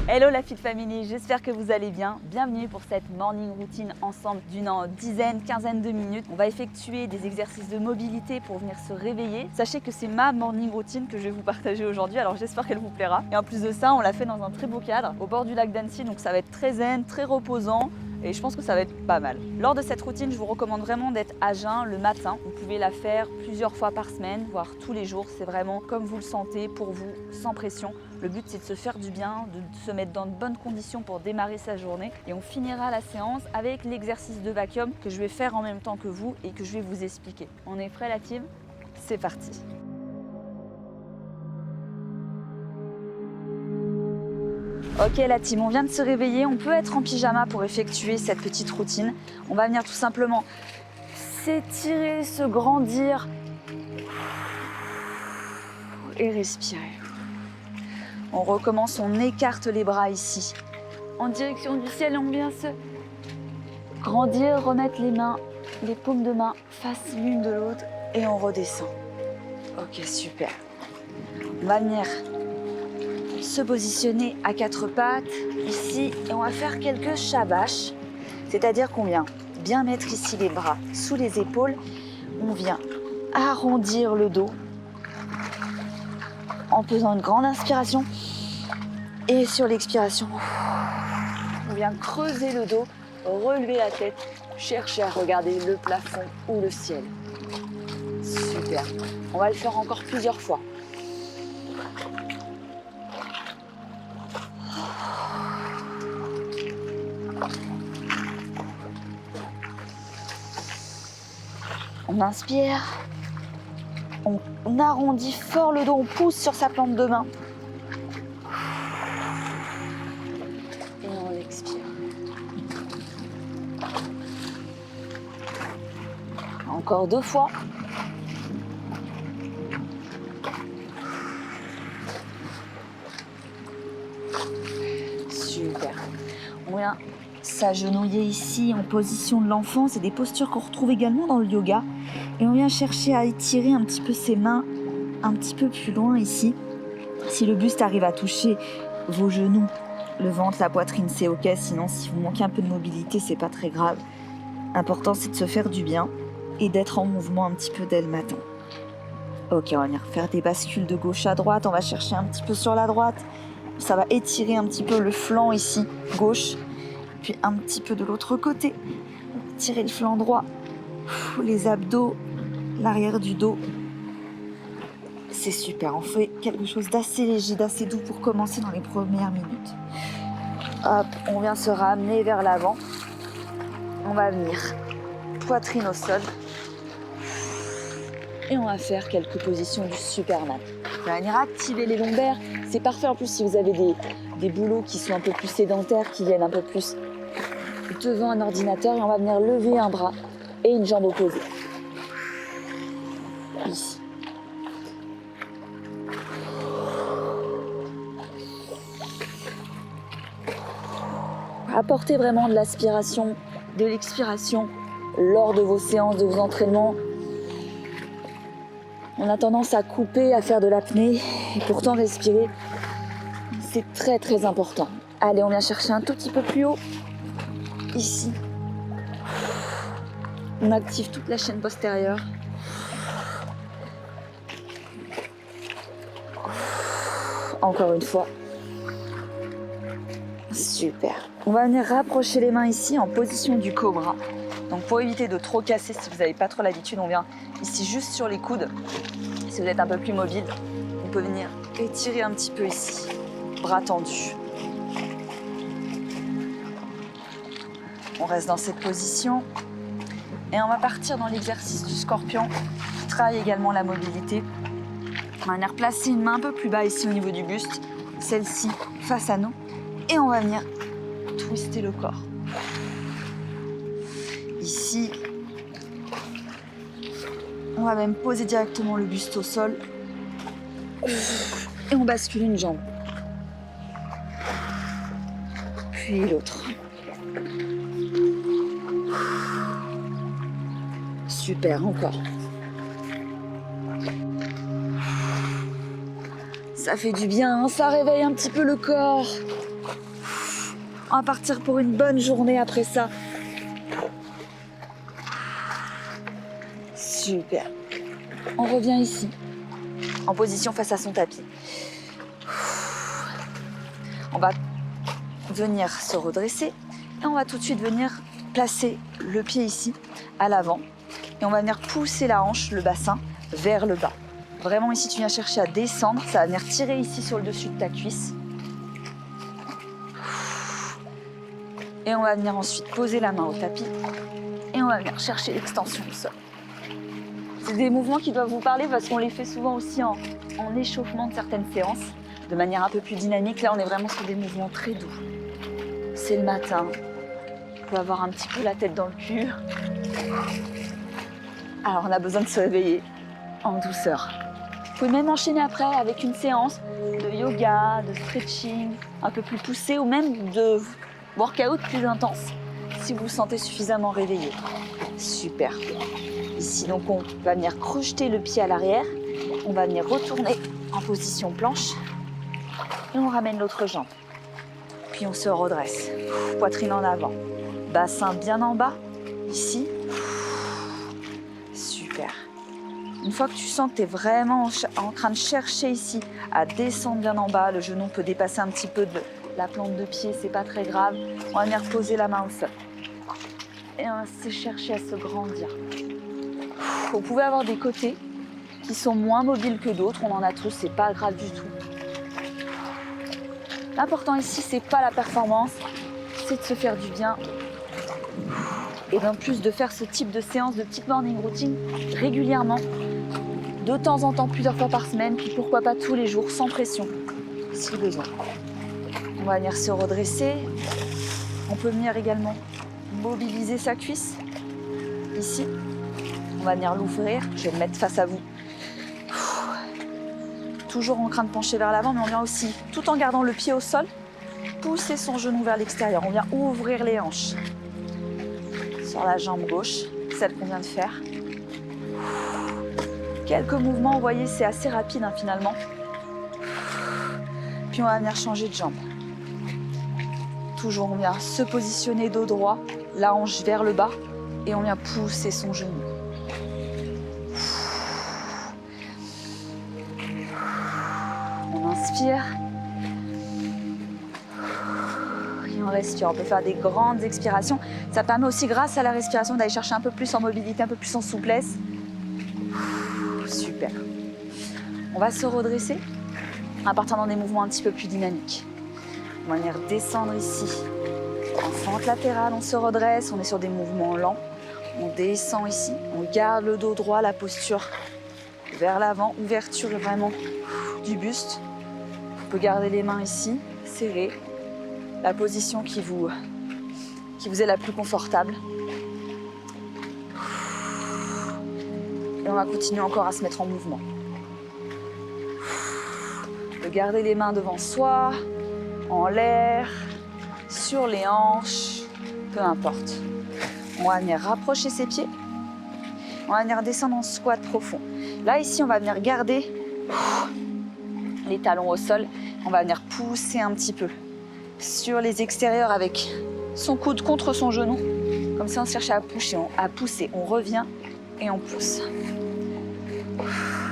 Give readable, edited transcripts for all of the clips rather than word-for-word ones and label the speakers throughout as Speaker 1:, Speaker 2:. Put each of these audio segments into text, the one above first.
Speaker 1: Hello la Fit Family, j'espère que vous allez bien. Bienvenue pour cette morning routine ensemble d'une dizaine, quinzaine de minutes. On va effectuer des exercices de mobilité pour venir se réveiller. Sachez que c'est ma morning routine que je vais vous partager aujourd'hui, alors j'espère qu'elle vous plaira. Et en plus de ça, on l'a fait dans un très beau cadre, au bord du lac d'Annecy, donc ça va être très zen, très reposant. Et je pense que ça va être pas mal. Lors de cette routine, je vous recommande vraiment d'être à jeun le matin. Vous pouvez la faire plusieurs fois par semaine, voire tous les jours. C'est vraiment comme vous le sentez, pour vous, sans pression. Le but, c'est de se faire du bien, de se mettre dans de bonnes conditions pour démarrer sa journée. Et on finira la séance avec l'exercice de vacuum que je vais faire en même temps que vous et que je vais vous expliquer. On est prêt la team? C'est parti! Ok la team, on vient de se réveiller, on peut être en pyjama pour effectuer cette petite routine. On va venir tout simplement s'étirer, se grandir et respirer. On recommence, on écarte les bras ici, en direction du ciel, on vient se grandir, remettre les mains, les paumes de main face l'une de l'autre et on redescend. Ok, super. On va venir se positionner à quatre pattes ici et on va faire quelques shabash, c'est-à-dire qu'on vient bien mettre ici les bras sous les épaules, on vient arrondir le dos en faisant une grande inspiration et sur l'expiration on vient creuser le dos, relever la tête, chercher à regarder le plafond ou le ciel. Super, on va le faire encore plusieurs fois. On inspire, on arrondit fort le dos, on pousse sur sa plante de main. Et on expire. Encore deux fois. Super. On vient s'agenouiller ici en position de l'enfant. C'est des postures qu'on retrouve également dans le yoga. Et on vient chercher à étirer un petit peu ses mains un petit peu plus loin ici. Si le buste arrive à toucher vos genoux, le ventre, la poitrine, c'est ok. Sinon, si vous manquez un peu de mobilité, c'est pas très grave. L'important, c'est de se faire du bien et d'être en mouvement un petit peu dès le matin. Ok, on va venir faire des bascules de gauche à droite. On va chercher un petit peu sur la droite. Ça va étirer un petit peu le flanc ici, gauche. Puis un petit peu de l'autre côté. Tirer le flanc droit, les abdos, l'arrière du dos. C'est super, on fait quelque chose d'assez léger, d'assez doux pour commencer dans les premières minutes. Hop, on vient se ramener vers l'avant. On va venir poitrine au sol. Et on va faire quelques positions du Superman. On va venir activer les lombaires. C'est parfait en plus si vous avez des boulots qui sont un peu plus sédentaires, qui viennent un peu plus devant un ordinateur. Et on va venir lever un bras et une jambe opposée. Ici. Apportez vraiment de l'aspiration, de l'expiration lors de vos séances, de vos entraînements. On a tendance à couper, à faire de l'apnée et pourtant respirer, c'est très très important. Allez, on vient chercher un tout petit peu plus haut, ici. On active toute la chaîne postérieure. Encore une fois. Super. On va venir rapprocher les mains ici en position du cobra. Donc pour éviter de trop casser, si vous n'avez pas trop l'habitude, on vient ici juste sur les coudes. Si vous êtes un peu plus mobile, on peut venir étirer un petit peu ici. Bras tendus. On reste dans cette position. Et on va partir dans l'exercice du scorpion qui travaille également la mobilité. On va venir placer une main un peu plus bas ici au niveau du buste, celle-ci face à nous. Et on va venir twister le corps. Ici, on va même poser directement le buste au sol. Et on bascule une jambe. Puis l'autre. Super, encore. Ça fait du bien, hein, ça réveille un petit peu le corps. On va partir pour une bonne journée après ça. Super. On revient ici, en position face à son tapis. On va venir se redresser et on va tout de suite venir placer le pied ici, à l'avant. Et on va venir pousser la hanche, le bassin, vers le bas. Vraiment ici, tu viens chercher à descendre. Ça va venir tirer ici sur le dessus de ta cuisse. Et on va venir ensuite poser la main au tapis. Et on va venir chercher l'extension au sol. C'est des mouvements qui doivent vous parler parce qu'on les fait souvent aussi en échauffement de certaines séances, de manière un peu plus dynamique. Là, on est vraiment sur des mouvements très doux. C'est le matin. On peut avoir un petit peu la tête dans le cul. Alors, on a besoin de se réveiller en douceur. Vous pouvez même enchaîner après avec une séance de yoga, de stretching, un peu plus poussée ou même de workout plus intense si vous vous sentez suffisamment réveillé. Super. Ici, donc, on va venir crocheter le pied à l'arrière. On va venir retourner en position planche et on ramène l'autre jambe. Puis on se redresse. Poitrine en avant. Bassin bien en bas. Ici. Super. Une fois que tu sens que tu es vraiment en train de chercher ici à descendre bien en bas, le genou peut dépasser un petit peu de la plante de pied, c'est pas très grave. On va venir poser la main au sol. Et on va se chercher à se grandir. Vous pouvez avoir des côtés qui sont moins mobiles que d'autres, on en a tous, c'est pas grave du tout. L'important ici, c'est pas la performance, c'est de se faire du bien. Et en plus de faire ce type de séance de petite morning routine régulièrement, de temps en temps, plusieurs fois par semaine, puis pourquoi pas tous les jours, sans pression, si besoin. On va venir se redresser. On peut venir également mobiliser sa cuisse, ici. On va venir l'ouvrir, je vais le mettre face à vous. Toujours en train de pencher vers l'avant, mais on vient aussi, tout en gardant le pied au sol, pousser son genou vers l'extérieur. On vient ouvrir les hanches. Sur la jambe gauche, celle qu'on vient de faire. Quelques mouvements, vous voyez, c'est assez rapide hein, finalement. Puis on va venir changer de jambe. Toujours, on vient se positionner dos droit, la hanche vers le bas, et on vient pousser son genou. On inspire. Et on respire. On peut faire des grandes expirations. Ça permet aussi, grâce à la respiration, d'aller chercher un peu plus en mobilité, un peu plus en souplesse. Super. On va se redresser en partant dans des mouvements un petit peu plus dynamiques. On va venir descendre ici. En fente latérale, on se redresse. On est sur des mouvements lents. On descend ici. On garde le dos droit, la posture vers l'avant. Ouverture vraiment du buste. On peut garder les mains ici, serrées. La position qui vous est la plus confortable. Et on va continuer encore à se mettre en mouvement. On peut garder les mains devant soi, en l'air, sur les hanches, peu importe. On va venir rapprocher ses pieds. On va venir descendre en squat profond. Là, ici, on va venir garder les talons au sol. On va venir pousser un petit peu sur les extérieurs avec son coude contre son genou. Comme ça, on cherche à pousser. On revient et on pousse.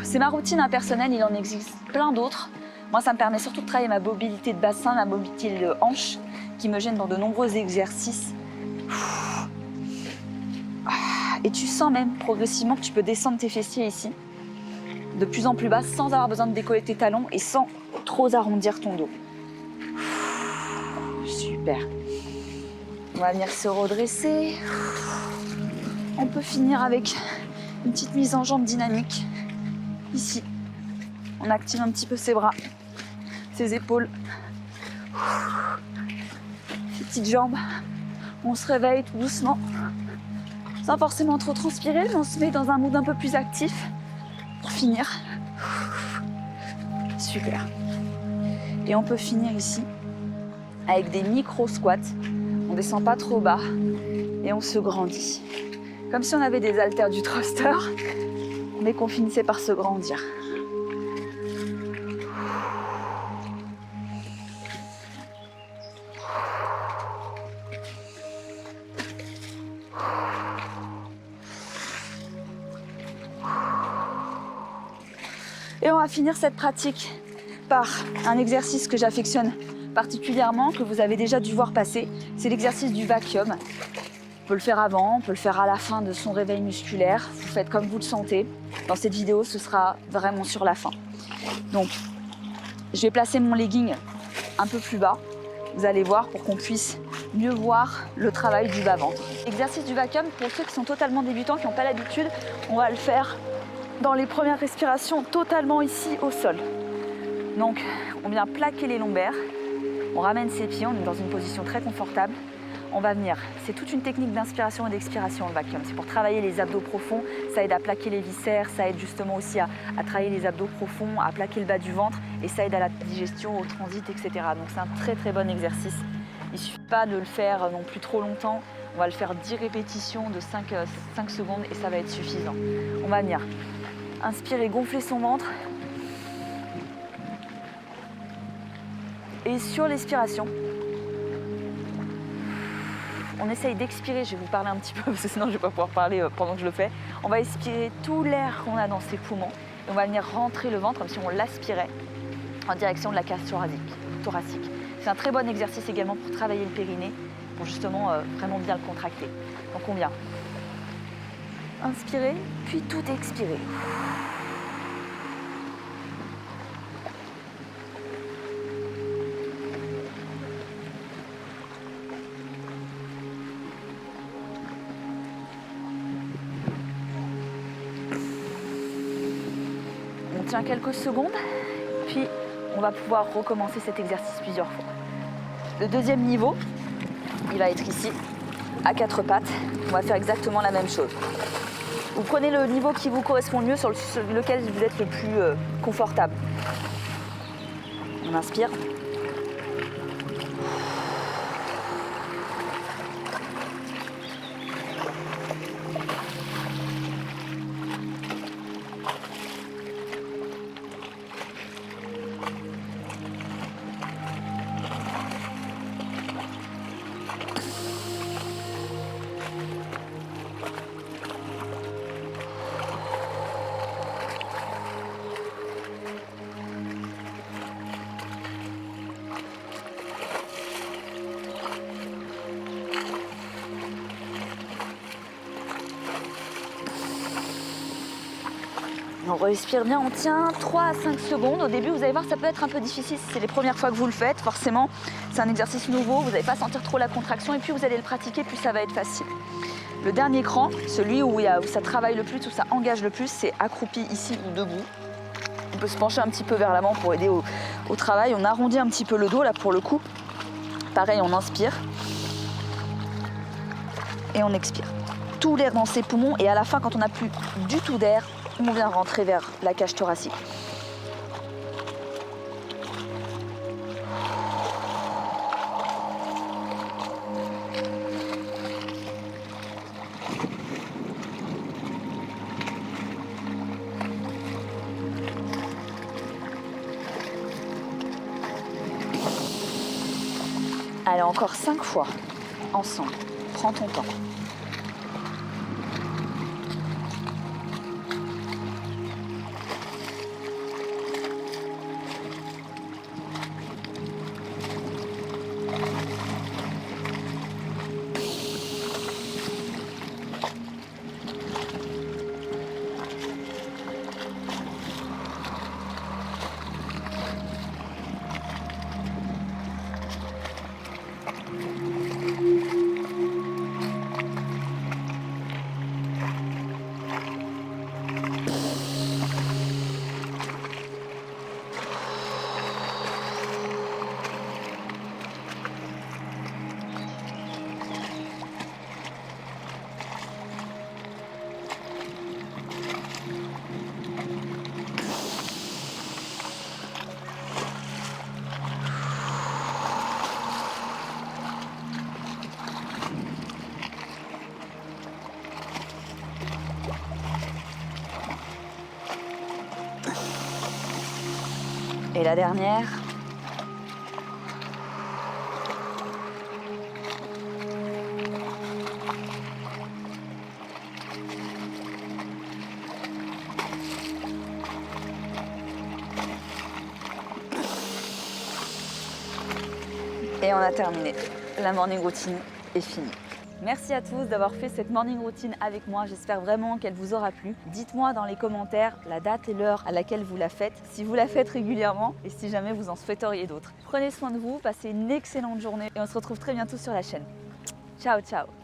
Speaker 1: C'est ma routine personnelle, il en existe plein d'autres. Moi, ça me permet surtout de travailler ma mobilité de bassin, ma mobilité de hanche, qui me gêne dans de nombreux exercices. Et tu sens même progressivement que tu peux descendre tes fessiers ici, de plus en plus bas, sans avoir besoin de décoller tes talons et sans trop arrondir ton dos. Super. On va venir se redresser. On peut finir avec une petite mise en jambe dynamique. Ici, on active un petit peu ses bras, ses épaules, ses petites jambes. On se réveille tout doucement, sans forcément trop transpirer, mais on se met dans un mood un peu plus actif pour finir. Super. Et on peut finir ici avec des micro-squats. On descend pas trop bas et on se grandit. Comme si on avait des haltères du thruster, mais qu'on finissait par se grandir. Et on va finir cette pratique par un exercice que j'affectionne particulièrement, que vous avez déjà dû voir passer. C'est l'exercice du vacuum. On peut le faire avant, on peut le faire à la fin de son réveil musculaire. Vous faites comme vous le sentez. Dans cette vidéo, ce sera vraiment sur la fin. Donc, je vais placer mon legging un peu plus bas. Vous allez voir pour qu'on puisse mieux voir le travail du bas-ventre. L'exercice du vacuum, pour ceux qui sont totalement débutants, qui n'ont pas l'habitude, on va le faire dans les premières respirations totalement ici au sol. Donc, on vient plaquer les lombaires, on ramène ses pieds, on est dans une position très confortable. On va venir, c'est toute une technique d'inspiration et d'expiration le vacuum. C'est pour travailler les abdos profonds, ça aide à plaquer les viscères, ça aide justement aussi à travailler les abdos profonds, à plaquer le bas du ventre et ça aide à la digestion, au transit, etc. Donc c'est un très très bon exercice. Il ne suffit pas de le faire non plus trop longtemps. On va le faire 10 répétitions de 5 secondes et ça va être suffisant. On va venir inspirer, gonfler son ventre. Et sur l'expiration, on essaye d'expirer, je vais vous parler un petit peu parce que sinon je ne vais pas pouvoir parler pendant que je le fais. On va expirer tout l'air qu'on a dans ses poumons et on va venir rentrer le ventre comme si on l'aspirait en direction de la cage thoracique. C'est un très bon exercice également pour travailler le périnée, pour justement vraiment bien le contracter. Donc on vient inspirer, puis tout expirer. On tient quelques secondes, puis on va pouvoir recommencer cet exercice plusieurs fois. Le deuxième niveau, il va être ici, à 4 pattes. On va faire exactement la même chose. Vous prenez le niveau qui vous correspond le mieux, sur lequel vous êtes le plus confortable. On inspire. On respire bien, on tient 3 à 5 secondes. Au début, vous allez voir, ça peut être un peu difficile si c'est les premières fois que vous le faites. Forcément, c'est un exercice nouveau, vous n'allez pas sentir trop la contraction et plus vous allez le pratiquer, plus ça va être facile. Le dernier cran, celui où ça travaille le plus, où ça engage le plus, c'est accroupi ici ou debout. On peut se pencher un petit peu vers l'avant pour aider au travail. On arrondit un petit peu le dos là pour le coup. Pareil, on inspire et on expire. Tout l'air dans ses poumons et à la fin, quand on n'a plus du tout d'air, on vient rentrer vers la cage thoracique. Allez, encore 5 fois ensemble. Prends ton temps. Et la dernière. Et on a terminé. La morning routine est finie. Merci à tous d'avoir fait cette morning routine avec moi. J'espère vraiment qu'elle vous aura plu. Dites-moi dans les commentaires la date et l'heure à laquelle vous la faites, si vous la faites régulièrement et si jamais vous en souhaiteriez d'autres. Prenez soin de vous, passez une excellente journée et on se retrouve très bientôt sur la chaîne. Ciao, ciao!